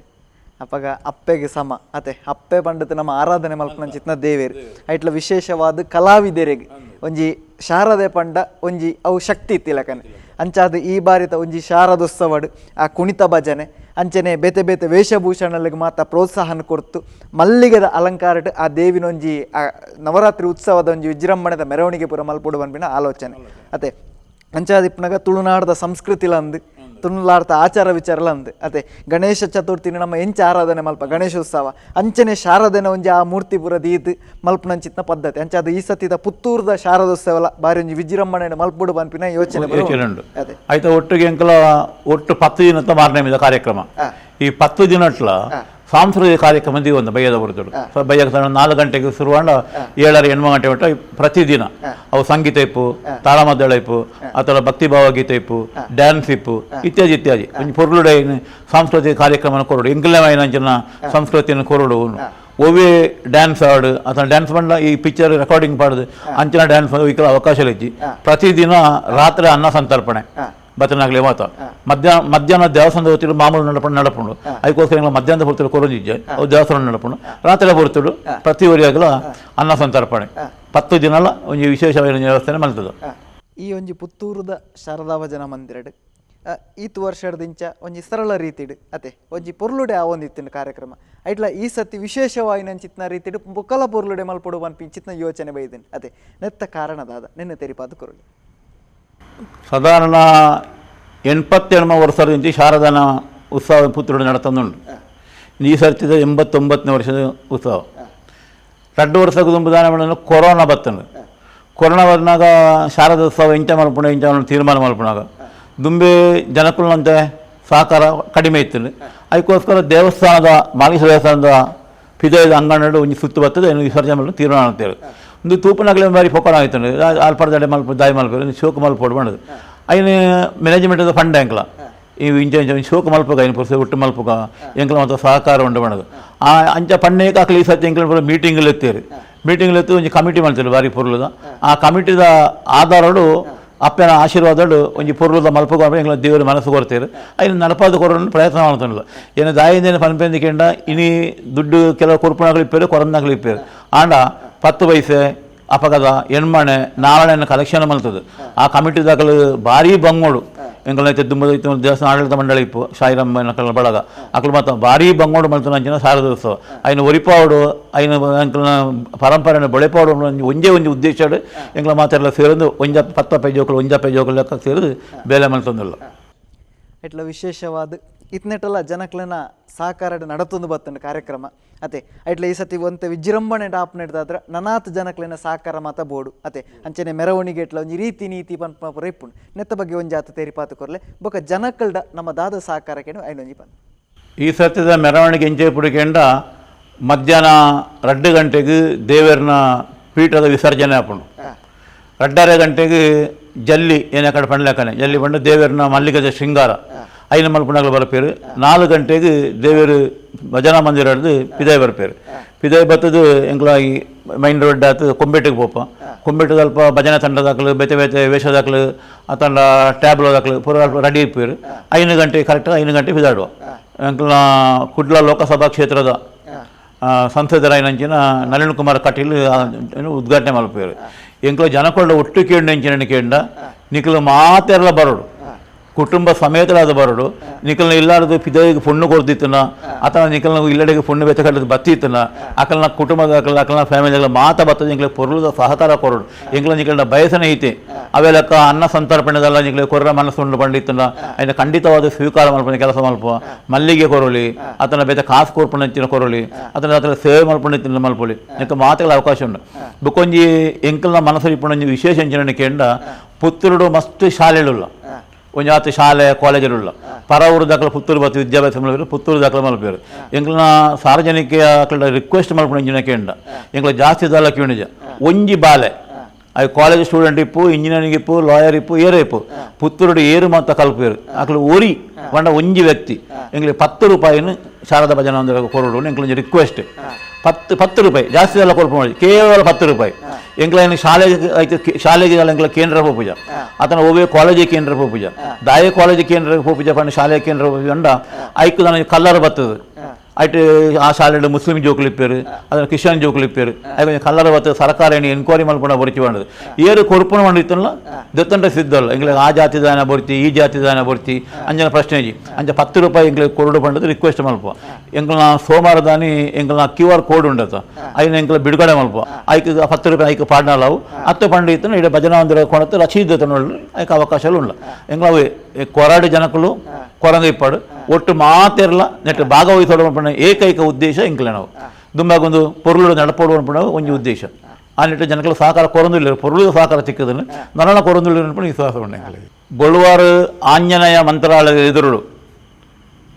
ಅಪ್ಪಗ ಅಪ್ಪೆಗೆ ಸಮ ಅತೆ ಅಪ್ಪೆ ಪಂಡತ ನಮ್ಮ ಆರಾಧನೆ ಮಲ್ಪನಂಚಿತ್ನ ದೇವೇರು ಐಟ್ಲ ವಿಶೇಷವಾದ ಕಲಾವಿದರಿಗೆ ಒಂಜಿ ಶಾರದೆ ಪಂಡ ಒಂಜಿ ಅವು ಶಕ್ತಿ ಇತ್ತಿಲಕನೆ ಅಂಚಾದ ಈ ಬಾರಿತ ಒಂಜಿ ಶಾರದೋತ್ಸವಡ್ ಆ ಕುಣಿತ ಭಜನೆ ಅಂಚನೆ ಬೇತೆ ಬೇತೆ ವೇಷಭೂಷಣಗಳಿಗೆ ಮಾತ್ರ ಪ್ರೋತ್ಸಾಹನ ಕೊಡ್ತು ಮಲ್ಲಿಗೆದ ಅಲಂಕಾರಟ್ ಆ ದೇವಿನೊಂಜಿ ಆ ನವರಾತ್ರಿ ಉತ್ಸವದ ಒಂಜಿ ವಿಜೃಂಭಣೆದ ಮೆರವಣಿಗೆ ಪೂರ ಮಲ್ಪೊಡು ಬಂದ್ಬಿನ ಆಲೋಚನೆ ಅತೆ ಅಂಚಾದಿಪ್ಪನಾಗ ತುಳುನಾಡದ ಸಂಸ್ಕೃತಿಲಂದು ತುಳುನಾಡ್ದ ಆಚಾರ ವಿಚಾರಲಂದು ಅತೆ ಗಣೇಶ ಚತುರ್ಥಿನ ನಮ್ಮ ಎಂಚ ಆರಾಧನೆ ಮಲ್ಪ ಗಣೇಶೋತ್ಸವ ಅಂಚನೆ ಶಾರದನ ಒಂಜಿ ಆ ಮೂರ್ತಿ ಪೂರ ದೀದ್ ಮಲ್ಪನಂಚಿತ್ನ ಪದ್ಧತಿ ಅಂಚಾದ ಈ ಸತಿದ ಪುತ್ತೂರ್ದ ಶಾರದೋತ್ಸವ ಬಾರಿ ಒಂಜಿ ವಿಜೃಂಭಣೆ ಮಲ್ಪೊಡು ಬಂಪಿನ ಯೋಚನೆ ಉಂಟು ಆಯ್ತಾ ಒಟ್ಟಿಗೆ ಎಂಕಲ ಒಟ್ಟು 10 ದಿನದ ಮಾರನೇ ಕಾರ್ಯಕ್ರಮ ಈ 10 ದಿನಟ್ಲ ಸಾಂಸ್ಕೃತಿಕ ಕಾರ್ಯಕ್ರಮ ಒಂದು ಬಯ್ಯದ ಬರ್ತಡು ಬಯ್ಯಕ್ಕೆ 4 ಗಂಟೆಗೆ ಶುರುವಾಂಡ 7 8 ಗಂಟೆ ಒಟ್ಟು ಪ್ರತಿದಿನ ಅವು ಸಂಗೀತ ಇಪ್ಪು ತಾಳಮದ್ದಳ ಇಪ್ಪು ಅಥವಾ ಭಕ್ತಿಭಾವ ಗೀತೆ ಇಪ್ಪು ಡ್ಯಾನ್ಸ್ ಇಪ್ಪು ಇತ್ಯಾದಿ ಒಂದು ಪೊರ್ಲುಡೆ ಸಾಂಸ್ಕೃತಿಕ ಕಾರ್ಯಕ್ರಮ ಕೊರಡು ಎಂಕಲೇ ನಂಚಿನ ಸಂಸ್ಕೃತಿಯನ್ನು ಕೊರಡು ಒವೇ ಡ್ಯಾನ್ಸ್ ಆಡು ಅಥವಾ ಡ್ಯಾನ್ಸ್ ಬಂಡ ಈ ಪಿಕ್ಚರ್ ರೆಕಾರ್ಡಿಂಗ್ ಪಾಡ್ದು ಅಂಚಿನ ಡ್ಯಾನ್ಸ್ ಇಕ್ಕಲ ಅವಕಾಶ ಇಚ್ಚಿ ಪ್ರತಿದಿನ ರಾತ್ರಿ ಅನ್ನ ಸಂತರ್ಪಣೆ ಬತ್ತನಾಗಲಿ ಮಾತ ಮಧ್ಯಾಹ್ನ ದೇವಸ್ಥಾನದ ಹೊತ್ತಿಡು ಮಾಮೂಲು ನಡಪುಂಡು ಅದಕ್ಕೋಸ್ಕರ ಮಧ್ಯಾಹ್ನದ ಹೊತ್ತಿಡು ಕೊರೊಂಜಿಜ್ಜೆ ಅವು ದೇವಸ್ಥಾನ ನಡಪುಂಡು ರಾತ್ರಿ ಹೊರತುಡು ಪ್ರತಿ ಒರಿಯಾಗಲ ಅನ್ನ ಸಂತರ್ಪಣೆ 10 ದಿನಲ ಒಂದು ವಿಶೇಷವಾದ ವ್ಯವಸ್ಥೆ ಮಲ್ತದ. ಈ ಒಂಜಿ ಪುತ್ತೂರುದ ಶಾರದಾ ಭಜನಾ ಮಂದಿರಡ್ ಈತ್ ವರ್ಷದಿಂಚ ಒಂಜಿ ಸರಳ ರೀತಿಡ್ ಅತೆ ಒಂಜಿ ಪೊರ್ಲುಡೆ ಆವೊಂದಿತ್ತಿನ ಕಾರ್ಯಕ್ರಮ ಐಟ್ಲ ಈ ಸತಿ ವಿಶೇಷವಾಗಿ ಚಿತ್ನ ರೀತಿಡ್ ಬೊಕ್ಕಲ ಪೊರ್ಲುಡೆ ಮಲ್ಪಡು ಅನ್ಪಿ ಚಿತ್ನ ಯೋಚನೆ ಬೈದಿನಿ ಅತೆ ನೆತ್ತ ಕಾರಣದಾದ ನಿನ್ನೆ ತೆರಿಪಾದ ಕೊರಲಿ ಸಾಧಾರಣ 87 ವರ್ಷದಿಂದ ಶಾರದಾನ ಉತ್ಸವ ಪುತ್ತೂರು ನಡತಂದುಂಡು. ಈ ಸರ್ತಿದ 89ನೇ ವರ್ಷದ ಉತ್ಸವ 2 ವರ್ಷಕ್ಕೆ ದುಂಬುದಾನ ಕೊರೋನಾ ಬತ್ತಂಡು. ಕೊರೋನಾ ಬಂದಾಗ ಶಾರದಾ ಉತ್ಸವ ಇಂಚ ಮಲ್ಪುಣ ತೀರ್ಮಾನ ಮಲ್ಪುಣಾಗ ದುಂಬೆ ಜನಕ್ಕುಳಂತೆ ಸಹಕಾರ ಕಡಿಮೆ ಇತ್ತು. ಅದಕ್ಕೋಸ್ಕರ ದೇವಸ್ಥಾನದ ಮಾಲಿಶ ದೇವಸ್ಥಾನದ ಪಿದಯದ ಅಂಗಡಿ ಒಂದು ಸುತ್ತು ಬರ್ತದೆ ವಿಸರ್ಜನೆ ಮಾಡಲು ತೀರ್ಮಾನ ಅಂತೇಳಿ ಒಂದು ತೂಪನಾಗಲೇ ಬಾರಿ ಪೊಕ್ಕಣ ಆಯ್ತು ಆಲ್ಪರ್ದಡೆ ಮಲ್ಪ ದಾಯಿ ಮಲ್ಪರು ಶೋಕ ಮಲ್ಪೋಡು ಮಾಡೋದು ಐನು ಮ್ಯಾನೇಜ್ಮೆಂಟದ ಫಂಡ್ ಎಂಕ್ಲ ಈ ಇಂಚ ಶೋಕ ಮಲ್ಪಗ ಐನು ಪುರುಷ ಒಟ್ಟು ಮಲ್ಪಗ ಎಂಕ್ಲ ಮತ್ತು ಸಹಕಾರ ಉಂಡು ಮಾಡೋದು ಆ ಅಂಚ ಪಣ್ಣೇಕ ಹಾಕಲಿ ಈ ಸರ್ತಿ ಎಂಕ್ಲ ಮೀಟಿಂಗ್ಗಳು ಎತ್ತೇರಿ ಮೀಟಿಂಗ್ಗಳು ಎತ್ತು ಒಂದು ಕಮಿಟಿ ಮಾಡ್ತಾರೆ ಬಾರಿ ಪೊರ್ಲದ ಆ ಕಮಿಟಿದ ಆಧಾರಗಳು ಅಪ್ಪನ ಆಶೀರ್ವಾದಗಳು ಒಂದು ಪೊರ್ಲದ ಮಲ್ಪಗ ಎಂಗ್ಲ ದೇವರು ಮನಸ್ಸು ಕೊಡ್ತಾರೆ ಐನು ನಡಪಾದ ಕೊರೋನ ಪ್ರಯತ್ನ ಮಾಡ್ತಾನಿಲ್ಲ ಏನು ದಾಯಿಂದ ಪನ್ಪೆಂದಿಕೆಂಡ ಇನಿ ದುಡ್ಡು ಕೆಲವು ಕೊರ್ಪಣಗಳಿಪ್ಪೇರು ಕೊರಂದಾಗಳಿಪ್ಪೇರು ಆಂಡ 10 ಪೈಸೆ ಅಪಗದ ಎಣ್ಮಣೆ ನಾಳೆಯನ್ನು ಕಲೆಕ್ಷನ್ ಮಲ್ತದೆ ಆ ಕಮಿಟಿ ದಾಖಲು ಭಾರಿ ಬಂಗೋಡು ಎಂಕಲ್ನೈತೆ ದುಂಬದೈತೆ ದೇವಸ್ಥಾನ ಆಡಳಿತ ಮಂಡಳಿ ಇಪ್ಪು ಶಾಯಿರಮ್ಮ ಕಲ್ಲ ಬಳಗ ಅಕ್ಲು ಮಾತ್ರ ಭಾರಿ ಬಂಗೋಡು ಮಲ್ತನ ಅಂಚಿನ ಶಾರದಾ ಉತ್ಸವ ಐನು ಒರಿಪಾವಡು ಐನು ಎಂಕಲ್ನ ಪರಂಪರೆಯನ್ನು ಬೆಳೆಪಾವಡು ಒಂದೇ ಒಂದು ಉದ್ದೇಶ ಎಂಕಲ ಮಾತೆಲ್ಲ ಸೇರಿದು 10 ಪೈಜೋಕಲು 1 ಪೈಜೋಕಲು ಲೆಕ್ಕ ಸೇರಿದು ಬೇಲೆ ಮಲ್ತಂದಿಲ್ಲ ಇಟ್ಲ ವಿಶೇಷವಾದ ಇತ್ನೆಟ್ಟಲ್ಲ ಜನಕ್ಲನ ಸಹಕಾರ ನಡತೊಂದು ಬತ್ತಂಡು ಕಾರ್ಯಕ್ರಮ ಅತೆ ಐಟ್ಲ ಈ ಸತಿ ಒಂತೆ ವಿಜೃಂಭಣೆ ಟಾಪ್ ನಡೆದಾದ್ರೆ ನನಾತ್ ಜನಕ್ಲಿನ ಸಹಕಾರ ಮಾತ ಬೋಡು ಅತೆ ಅಂಚನೆ ಮೆರವಣಿಗೆ ಇಟ್ಲ ಒಂಜಿ ರೀತಿ ನೀತಿ ಪನ್ಪುರ ಇಪ್ಪುಂಡು ನೆತ್ತ ಬಗ್ಗೆ ಒಂಜಿ ಆತ ತೇರಿಪಾತು ಕೊರ್ಲೆ ಬೊಕ ಜನಕಲ್ಡ ನಮ್ಮ ದಾದ ಸಹಕಾರಕ್ಕೆ ಐನೊಂಜಿ ಪನ್ ಈ ಸತ್ಯದ ಮೆರವಣಿಗೆ ಎಂಚೆ ಪುಡಿಕೆಂಡ ಮಧ್ಯಾಹ್ನ 2 ಗಂಟೆಗೆ ದೇವರನ ಪೀಠದ ವಿಸರ್ಜನೆ ಹಾಕೊಂಡು 2:30 ಗಂಟೆಗೆ ಜಲ್ಲಿ ಏನ ಕಡೆ ಪಂಡ್ಲೆಕ್ಕನೆ ಜಲ್ಲಿ ಬಂದು ದೇವರನ ಮಲ್ಲಿಗದ ಶೃಂಗಾರ ಐನ ಮಲ್ಪುಣಗಳು ಬರಪೇರು 4 ಗಂಟೆಗೆ ದೇವರು ಭಜನಾ ಮಂದಿರ ಹಿಡಿದು ಪಿದಾಯಿ ಬರಪೇರು ಪಿದಾಯಿ ಬತ್ತದು ಎಂಕ್ಲ ಈ ಮೈನ್ ರೋಡ್ ಆತು ಕೊಂಬೆಟ್ಟಿಗೆ ಪೋಪ ಕೊಂಬೆಟ್ಟು ಸ್ವಲ್ಪ ಭಜನಾ ತಂಡದಾಕಲು ಬೇತೆ ಬೇತೆ ವೇಷದಾಕಲು ಆ ತಂಡ ಟ್ಯಾಬ್ಲೋದಾಕಲು ಪೂರ ರೆಡಿ ಇಪ್ಪೇರು 5 ಗಂಟೆಗೆ ಕರೆಕ್ಟಾಗಿ 5 ಗಂಟೆ ಪಿದಾಡುವ ಎಂಕ್ಲ ಕುಡ್ಲ ಲೋಕಸಭಾ ಕ್ಷೇತ್ರದ ಸಂಸದರಾಯನಂಚಿನ ನಳಿನ್ ಕುಮಾರ್ ಕಟೀಲ್ ಉದ್ಘಾಟನೆ ಮಲ್ಪೇರು ಎಂಕ್ಲ ಜನಕೊಂಡ ಒಟ್ಟು ಕೇಂಡ ನಿಖಲು ಮಾತೆಲ್ಲ ಬರೋಡು ಕುಟುಂಬ ಸಮೇತರಾದ ಬರೋಡು ನಿಖಲ್ನ ಇಲ್ಲಾರದು ಪಿದೈಗೆ ಪುಣ್ಣು ಕೊಡ್ದಿತ್ತನ ಅಥವಾ ನಿಖಲ್ನ ಇಲ್ಲಡೆಗೆ ಪುಣ್ಣು ಬೆತ್ತ ಕಟ್ಟದು ಬತ್ತಿತ್ತನ ಅಕಲ್ನ ಕುಟುಂಬದ ಅಕಲ್ನ ಫ್ಯಾಮಿಲಿಗಳ ಮಾತ ಬತ್ತದ ನಿಖಲ ಪೊರ್ಲದ ಸಹಕಾರ ಕೊರೋಡು ಎಂಕ್ಲ ನಿಖಲ್ನ ಬಯಸನೆ ಐತೆ ಅವೆಲ್ಲಕ್ಕ ಅನ್ನ ಸಂತರ್ಪಣೆದಲ್ಲ ನಿಖಲ ಕೊರ್ರ ಮನಸ್ಸುಂಡು ಬಂದಿತ್ತನ ಅದನ್ನ ಖಂಡಿತವಾದ ಸ್ವೀಕಾರ ಮಲ್ಪನೆ ಕೆಲಸ ಮಲ್ಪ ಮಲ್ಲಿಗೆ ಕೊರಲಿ ಆತನ ಬೇತ ಕಾಸು ಕೊರ್ಪಣೆತ್ತಿನ ಕೊರಲಿ ಆತನ ಸೇವೆ ಮಲ್ಪಣೆತ್ತಿನ ಮಲ್ಪೊಲಿ ನಿಕ್ಕ ಮಾತುಗಳ ಅವಕಾಶ ಉಂಟು ಬುಕ್ಕೊಂಜಿ ಎಂಕಲ್ನ ಮನಸ್ಸು ಇಪ್ಪೊಂದು ವಿಶೇಷ ಎಂಚಿನಕೆಂಡ ಪುತ್ತೂರುಡು ಮಸ್ತ್ ಶಾಲೆಳುಲ್ಲ ಒಂದು ಆತ ಶಾಲೆ ಕಾಲೇಜುಲ್ಲ ಪರವರು ದಾಖಲೆ ಪುತ್ತೂರು ಬತ್ತು ವಿದ್ಯಾಭ್ಯಾಸ ಮಲ್ಪೇರು ಪುತ್ತೂರು ದಾಖಲೆ ಮಲ್ಪೇರು ಎಂಕ್ಲನ ಸಾರ್ವಜನಿಕ ರಿಕ್ವೆಸ್ಟ್ ಮಲ್ಪಣ ಇಂಜಿನಕೆಂಡ ಎಂಕ್ಲ ಜಾಸ್ತಿ ದಾಲ ಕಿಣಿಜ ಒಂಜಿ ಬಾಲೆ ಅದು ಕಾಲೇಜ್ ಸ್ಟೂಡೆಂಟ್ ಇಪ್ಪು ಇಂಜಿನಿಯರಿಂಗ್ ಇಪ್ಪು ಲಾಯರ್ ಇಪ್ಪು ಏರು ಇಪ್ಪು ಪುತ್ತೂರು ಏರು ಮಾತ ಕಲ್ಪೇರು ಅಕ್ಲು ಒರಿ ಬಂಡ ಒಂಜಿ ವ್ಯಕ್ತಿ ಎಂಗ್ಲಿಗೆ 10 ರೂಪಾಯಿನ ಶಾರದಾ ಭಜನಾ ಮಂದಿರ ಕೊರೋಡು ಎಂಕ್ಲೊಂದು ರಿಕ್ವೆಸ್ಟ್ 10 ರೂಪಾಯಿ ಜಾಸ್ತಿ ಎಲ್ಲ ಕೊಲ್ಪ ಮಾಡಿ ಕೇವಲ 10 ರೂಪಾಯಿ ಎಂಕ್ಲ ಶಾಲೆಗೆ ಆಯ್ತು ಶಾಲೆಗೆ ಎಂಕ್ಲ ಕೇಂದ್ರ ಪೂಜ ಆತನ ಒಬ್ಬ ಕಾಲೇಜಿಗೆ ಕೇಂದ್ರ ಪೂಜ ದಾಯ ಕಾಲೇಜ್ ಕೇಂದ್ರ ಪೂಜ ಪಂಡ ಶಾಲೆಯ ಕೇಂದ್ರ ಪೂಜ ಐಕು ನನಗೆ ಕಲ್ಲರ್ ಬರ್ತದೆ ಐಟು ಆ ಶಾಲೆ ಮುಸ್ಲಿಂ ಜೋಕುಲು ಇಪ್ಪೇರು ಅದನ್ನು ಕ್ರಿಶ್ಚಿಯನ್ ಜೋಕುಲು ಇಪ್ಪೇರು ಅದು ಕಲ್ಲರ ಬತ್ತು ಸರ್ಕಾರ ಎನ್ಕ್ವೈರಿ ಮಲ್ಪಣ ಬೊರ್ಚಿ ಮಾಡೋದು ಏರು ಕೊರ್ಪಣ ಮಾಡಿತ್ತಲ್ಲ ದತ್ತಂಡ ಸಿದ್ಧಲ್ಲ ಎಂಗ್ಲಿಗೆ ಆ ಜಾತಿ ದಾನ ಬೊರ್ತಿ ಈ ಜಾತಿ ದಾನ ಬೊರ್ತಿ ಅಂಜನ ಪ್ರಶ್ನೆ ಅಂಚ 10 ರೂಪಾಯಿ ಎಂಗ್ಲಿಗೆ ಕೊರಡು ಪಂಡದು ರಿಕ್ವೆಸ್ಟ್ ಮಲ್ಪ ಎಂಗ್ಲ ಸೋಮವಾರ ದಾನಿ ಎಂಗ್ಲ QR ಕೋಡ್ ಉಂಡತ ಐನ ಎಂಗ್ಲ ಬಿಡುಗಡೆ ಮಲ್ಪ ಐಕ್ 10 ರೂಪಾಯಿ ಐಕ್ ಪಾಡ್ನಲ್ಲವು 10 ಪಂಡ ಇತ್ತನ ಇಡ ಭಜನಾ ಮಂದಿರ ಕೊಣತ್ತು ರಸೀದ್ ನೋಡಿ ಐಕ್ ಅವಕಾಶಗಳು ಉಂಡ ಎಂಗ್ಲ ಕೊರಾಡು ಜನಕಲು ಕೊರಂಗ ಇಪ್ಪಾಡು ಒಟ್ಟು ಮಾತೆರ್ಲ ನೆಟ್ಟು ಭಾಗವಹಿಸೋಡು ಅನ್ಪಣ ಏಕೈಕ ಉದ್ದೇಶ ಎಂಕ್ಲೆ ನಾವು ದುಂಬಾಗೊಂದು ಪೊರ್ಲು ನಡಪೋಡು ಅನ್ಪಣ ಒಂಜಿ ಉದ್ದೇಶ ಆ ನಿಟ್ಟು ಜನಕಲು ಸಹಕಾರ ಕೊರಂದಿಲ್ಲ ಪೊರ್ಲು ಸಹಕಾರ ಸಿಕ್ಕದನ್ನು ನರಳ ಕೊರಂದಿಲ್ಲ ಅನ್ಪಣ ವಿಶ್ವಾಸ ಉಂಡೆ ಬೊಳುವಾರು ಆಂಜನೇಯ ಮಂತ್ರಾಲಯದ ಎದುರುಡು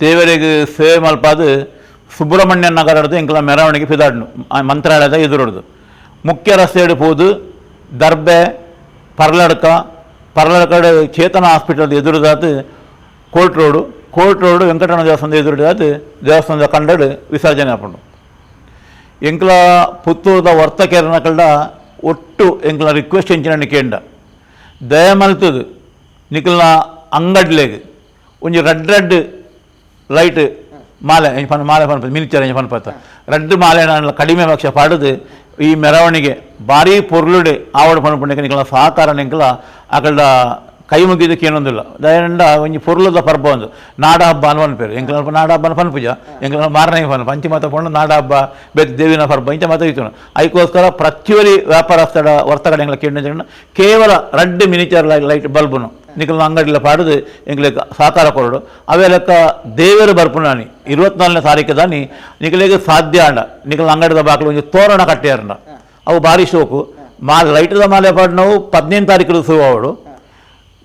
ದೇವರಿಗೆ ಸೇವೆ ಮಲ್ಪಾದು ಸುಬ್ರಹ್ಮಣ್ಯ ನಗರದ ಎಂಕ್ಲ ಮೆರವಣಿಗೆ ಪಿದಾಡ್ನು ಮಂತ್ರಾಲಯದ ಎದುರುಡ್ದು ಮುಖ್ಯ ರಸ್ತೆಯಡು ಹೋದು ದರ್ಬೆ ಪರ್ಲಡ್ಕಡೆ ಚೇತನ ಹಾಸ್ಪಿಟಲ್ ಎದುರುದಾತು ಕೋರ್ಟ್ ರೋಡು ವೆಂಕಟರಮಣ ದೇವಸ್ಥಾನದ ಎದುರುದಾತು ದೇವಸ್ಥಾನದ ಕಂಡಡು ವಿಸರ್ಜನೆ ಹಾಕೊಂಡು ಎಂಕ್ಲ ಪುತ್ತೂರದ ವರ್ತಕೇರನಕಲ್ಡ ಒಟ್ಟು ಎಂಕ್ಲ ರಿಕ್ವೆಸ್ಟ್ ಎಂಚಿನ ನಿಕೇಂಡ ದಯಮಲ್ತದು ನಿಕಲ್ನ ಅಂಗಡ್ಲೆಗ್ ಒಂಜಿ ರೆಡ್ ಲೈಟ್ ಮಾಲೆ ಮಾಲೆ ಪನ್ಪ ಮಿನಿಚರ್ ಪನ್ಪತ್ತ ರೆಡ್ ಮಾಲೆ ಕಡಿಮೆ ಪಕ್ಷ ಪಡೆದು ಈ ಮೆರವಣಿಗೆ ಭಾರಿ ಪೊರ್ಲುಡೆ ಆವಡ ಪನ್ಪುಂಡಕ್ಕೆ ನಿಕಲ್ನ ಸಹಕಾರ ನಿಂಕಲ ಅಕಲ್ಡ ಕೈ ಮುಗಿದಕ್ಕೆ ಏನೊಂದಿಲ್ಲ ದಯಂಡ ಒಂಜಿ ಪೊರ್ಲದ ಪರ್ಬ ಒಂದು ನಾಡ ಹಬ್ಬ ಅನ್ವನ್ ಪೇರು ಎಂಕ್ಲ ನಾಡ ಹಬ್ಬನ ಪನ್ಪುಜ ಎಂಕ್ಲ ಮಾರನೇ ಪನ್ ಪಂಚಮತ ಪಂಡು ನಾಡ ಹಬ್ಬ ಬೆತ್ ದೇವಿನ ಪರ್ಬ ಇಂಚ ಮತ ಇತ್ತು ಅದಕ್ಕೋಸ್ಕರ ಪ್ರತಿಯೊರಿ ವ್ಯಾಪಾರಸ್ಥರ ವರ್ತಕಡೆ ಎಂಗ್ಲ ಕೇಂದ್ರ ಕೇವಲ ರೆಡ್ ಮಿನಿಚರ್ ಲೈಟ್ ಬಲ್ಬುನು ನಿಕಲ್ನ ಅಂಗಡಿಲ ಪಾಡುದು ಎಂಗ್ಲಿಗೆ ಸಹಕಾರ ಕೊರಡು ಅವೇ ಲೆಕ್ಕ ದೇವರು ಬರ್ಪುನಾನಿ 24ನೇ ತಾರೀಕು ದಾನಿ ನಿಕಲಿಗೆ ಸಾಧ್ಯ ಅಂಡ ನಿಕಲ್ನ ಅಂಗಡಿದ ಬಾಕಲು ಒಂಜಿ ತೋರಣ ಕಟ್ಟ್ಯಾರಂಡ ಅವು ಭಾರಿ ಶೋಕು ಮಾಲೆ ಲೈಟದ ಮಾಲೆ ಪಾಡು ನಾವು 15ನೇ ತಾರೀಕು ಶುರು ಅವಡು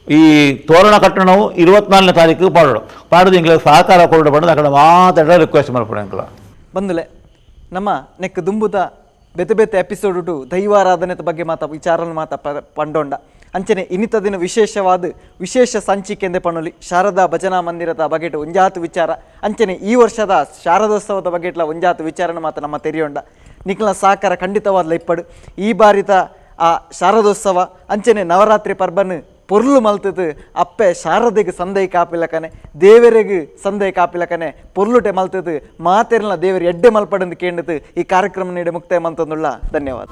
ಈ ತೋರಣ ಕಟ್ಟಡ ನಾವು 24ನೇ ತಾರೀಕು ಪಾಡೋದು ಎಂಗ್ಲಿಗೆ ಸಹಕಾರ ಕೊರಡು ಪಡೆದು ಅಕಡೆ ಮಾತಾಡ ರಿಕ್ವೆಸ್ಟ್ ಮಾಡ್ಬಿಡು ಎಂಕ್ಲ ಬಂದುಲೆ ನಮ್ಮ ನೆಕ್ ದುಂಬುದ ಬೆತೆ ಬೆತೆ ಎಪಿಸೋಡು ದೈವಾರಾಧನೆ ಬಗ್ಗೆ ವಿಚಾರ ಪಂಡೋಂಡ ಅಂಚನೆ ಇನ್ನಿತ ದಿನ ವಿಶೇಷ ಸಂಚಿಕೆಂದೆ ಪಣೊಲಿ ಶಾರದಾ ಭಜನಾ ಮಂದಿರದ ಬಗೆಟ್ ಒಂಜಾತು ವಿಚಾರ ಅಂಚನೆ ಈ ವರ್ಷದ ಶಾರದೋತ್ಸವದ ಬಗೆಟ್ಲ ಒಂಜಾತು ವಿಚಾರನ ನಮ್ಮ ತೆರೆಯೋಂಡ ನಿಕ್ಲ ಸಹಕಾರ ಖಂಡಿತವಾದ್ಲ ಇಪ್ಪಡು ಈ ಬಾರಿತ ಆ ಶಾರದೋತ್ಸವ ಅಂಚನೆ ನವರಾತ್ರಿ ಪರ್ಬನ್ ಪೊರ್ಲು ಮಲ್ತದು ಅಪ್ಪೆ ಶಾರದೆಗೆ ಸಂದೇಹ ಕಾಪಿಲಕನೆ ದೇವರಿಗೆ ಸಂದೇಹ ಕಾಪಿಲಕನೆ ಪೊರ್ಲುಟೆ ಮಲ್ತದು ಮಾತೆರ್ಲ ದೇವರು ಎಡ್ಡೆ ಮಲ್ಪಡಂದು ಕೇಂಡದು ಈ ಕಾರ್ಯಕ್ರಮ ನೀಡಿ ಮುಕ್ತಾಯ ಮಂತಂದುಳ್ಳ ಧನ್ಯವಾದ.